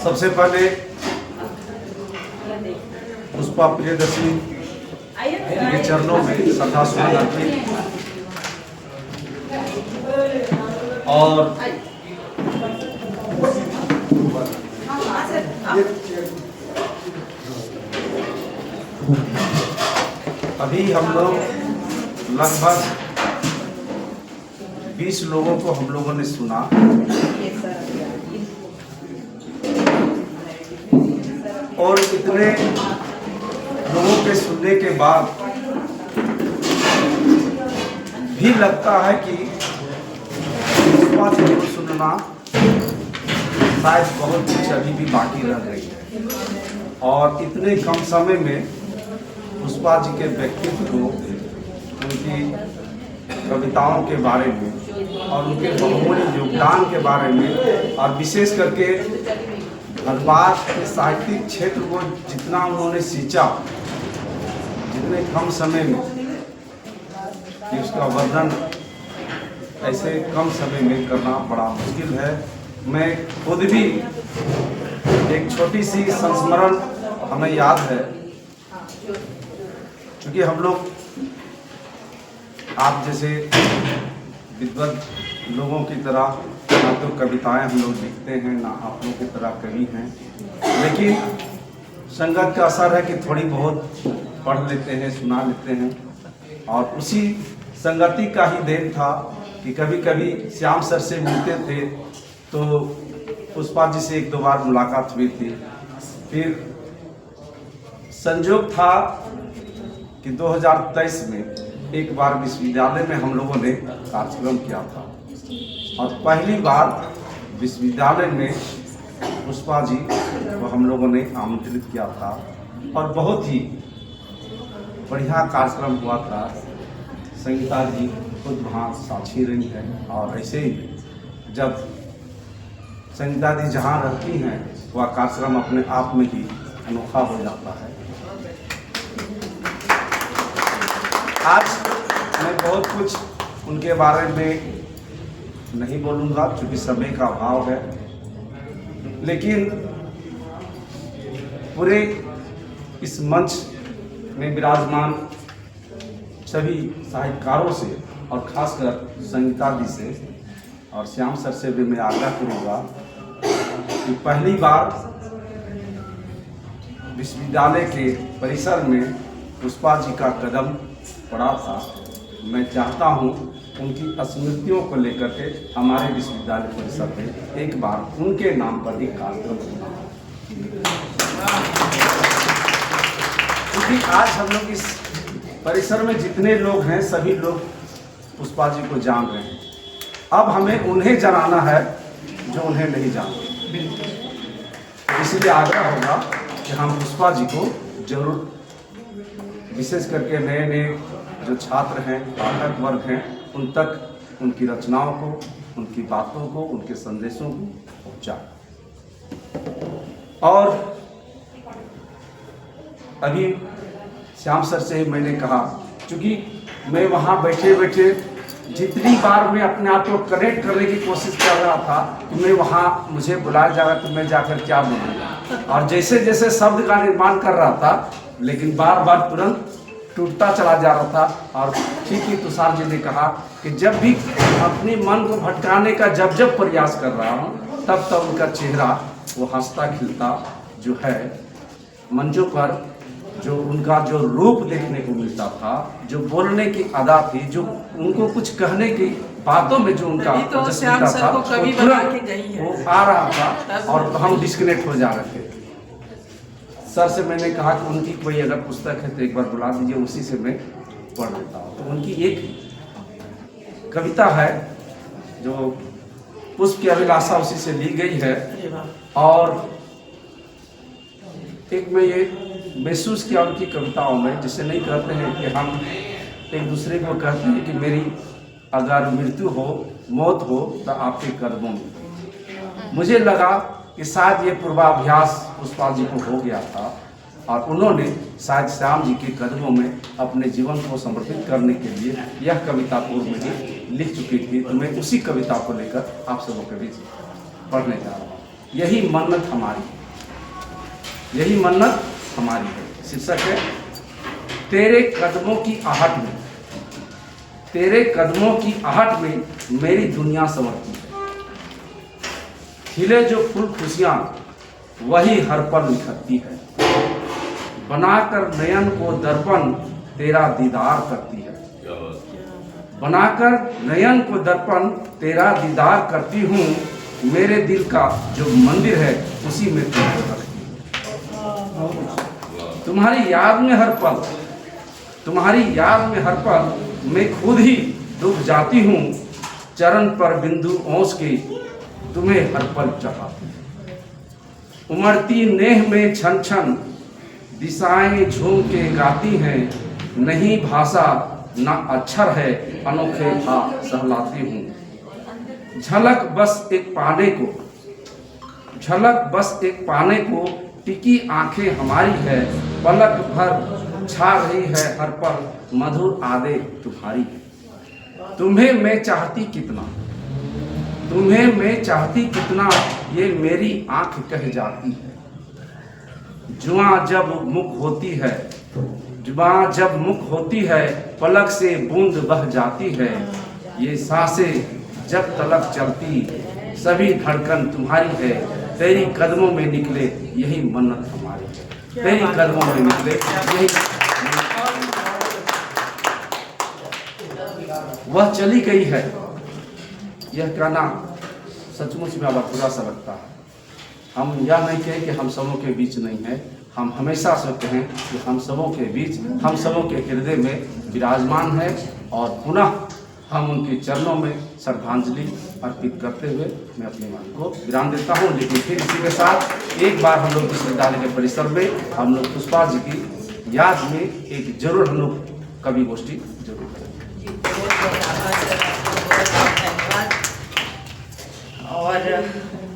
सबसे पहले पुष्पा प्रियदर्शी के चरणों में श्रद्धासुमन अर्पित और अभी हम लोग लगभग 20 लोगों को हम लोगों ने सुना और इतने लोगों के सुनने के बाद भी लगता है कि पुष्पा जी को सुनना शायद बहुत कुछ अभी भी बाकी रह गई है। और इतने कम समय में पुष्पा जी के व्यक्तित्व को, उनकी कविताओं के बारे में और उनके बहुमूल्य योगदान के बारे में और विशेष करके धनबाद के साहित्यिक क्षेत्र को जितना उन्होंने सींचा, जितने कम समय में, कि उसका वर्णन ऐसे कम समय में करना बड़ा मुश्किल है। मैं खुद भी एक छोटी सी संस्मरण हमें याद है, क्योंकि हम लोग आप जैसे विद्वत लोगों की तरह ना तो कविताएं हम लोग लिखते हैं, ना आप लोगों की तरह कवि हैं, लेकिन संगत का असर है कि थोड़ी बहुत पढ़ लेते हैं, सुना लेते हैं। और उसी संगति का ही देन था कि कभी कभी श्याम सर से मिलते थे तो पुष्पा जी से 1-2 बार मुलाकात हुई थी। फिर संयोग था कि 2023 में एक बार विश्वविद्यालय में हम लोगों ने कार्यक्रम किया था और पहली बार विश्वविद्यालय में पुष्पा जी को हम लोगों ने आमंत्रित किया था और बहुत ही बढ़िया कार्यक्रम हुआ था। संगीता जी खुद वहाँ साक्षी रही हैं और ऐसे ही जब संगीता जी जहाँ रहती हैं वह कार्यक्रम अपने आप में ही अनोखा हो जाता है। आज मैं बहुत कुछ उनके बारे में नहीं बोलूँगा क्योंकि समय का अभाव है, लेकिन पूरे इस मंच में विराजमान सभी साहित्यकारों से और खासकर संगीता जी से और श्याम सर से भी मैं आग्रह करूँगा कि पहली बार विश्वविद्यालय के परिसर में पुष्पा जी का कदम पड़ा था। मैं चाहता हूँ उनकी स्मृतियों को लेकर के हमारे विश्वविद्यालय परिसर में एक बार उनके नाम पर एक कार्यक्रम होगा, क्योंकि आज हम लोग इस परिसर में जितने लोग हैं सभी लोग पुष्पा जी को जान रहे हैं। अब हमें उन्हें जनाना है जो उन्हें नहीं जानते। इसलिए आग्रह होगा कि हम पुष्पा जी को जरूर, विशेष करके नए नए जो छात्र हैं, पाठक वर्ग हैं, उन तक उनकी रचनाओं को, उनकी बातों को, उनके संदेशों को पहुंचाएं। और अभी श्याम सर से मैंने कहा, क्योंकि मैं वहाँ बैठे बैठे जितनी बार मैं अपने आप को कनेक्ट करने की कोशिश कर रहा था कि मैं वहाँ मुझे बुलाया जाएगा तो मैं जाकर क्या बोलूँगा, और जैसे जैसे शब्द का निर्माण कर रहा था लेकिन बार बार तुरंत टूटता चला जा रहा था। और ठीक ही तुषार जी ने कहा कि जब भी अपने मन को भटकाने का जब प्रयास कर रहा हूँ तब उनका चेहरा वो हंसता खिलता जो है, मंचों पर जो उनका जो रूप देखने को मिलता था, जो बोलने की अदा थी, जो उनको कुछ कहने की बातों में जो उनका तो श्याम सर को कवि बना के गई है, वो आ रहा था और हम डिस्कनेक्ट हो जा रहे थे। सर से मैंने कहा कि उनकी कोई अगर पुस्तक है तो एक बार बुला दीजिए, उसी से मैं पढ़ लेता हूँ। तो उनकी एक कविता है जो पुष्प की अभिलाषा, उसी से ली गई है। और एक मैं ये महसूस किया उनकी कविताओं में, जिसे नहीं कहते हैं कि हम एक दूसरे को कहते हैं कि मेरी अगर मृत्यु हो, मौत हो तो आपके कदमों में। मुझे लगा कि शायद ये पूर्वाभ्यास पुष्पा जी को हो गया था और उन्होंने शायद श्याम जी के कदमों में अपने जीवन को समर्पित करने के लिए यह कविता पूर्व में ही लिख चुकी थी। तो मैं उसी कविता को लेकर आप सबों के बीच पढ़ने जा रहा हूँ। यही मन्नत हमारी है, यही मन्नत हमारी है। शीर्षक है तेरे कदमों की आहट में, तेरे कदमों की आहट में मेरी दुनिया संवरती है। खिले जो फूल खुशियां वही हर पल निखरती है। बनाकर नयन को दर्पण तेरा दीदार करती है। बनाकर नयन को दर्पण तेरा दीदार करती हूँ। मेरे दिल का जो मंदिर है उसी में तुमको रखती हूँ। तुम्हारी याद में हर पल, तुम्हारी याद में हर पल मैं खुद ही डूब जाती हूँ। चरण पर बिंदु ओस के तुम्हें हर पल चढ़ाती हूँ। उमड़ती नेह में छन छन दिशाएं झूम के गाती हैं। नहीं भाषा ना अक्षर है अनोखे भाव सहलाती हूँ। झलक बस एक पाने को, झलक बस एक पाने को टिकी आंखें हमारी है। पलक भर छा रही है हर पल मधुर आदे तुम्हारी है। तुम्हें मैं चाहती कितना, तुम्हें मैं चाहती कितना ये मेरी आंख कह जाती है। जुआ जब मुख होती है, जुआ जब मुख होती है पलक से बूंद बह जाती है। ये सांसें जब तलक चलती सभी धड़कन तुम्हारी है। तेरी कदमों में निकले यही मन्नत हमारी है। तेरी कदमों में निकले यही। वह चली गई है, यह कहना सचमुच में अब बुरा सा लगता है। हम यह नहीं कहें कि हम सबों के बीच नहीं है, हम हमेशा से कहें कि हम सबों के बीच, हम सबों के हृदय में विराजमान है। और पुनः हम उनके चरणों में श्रद्धांजलि अर्पित करते हुए मैं अपने मन को विराम देता हूँ। लेकिन फिर इसी के साथ एक बार हम लोग विश्वविद्यालय के परिसर में हम लोग पुष्पा जी की याद में एक जरूर हम लोग कवि गोष्ठी जरूर करेंगे। बहुत बहुत आभार सर, बहुत धन्यवाद। और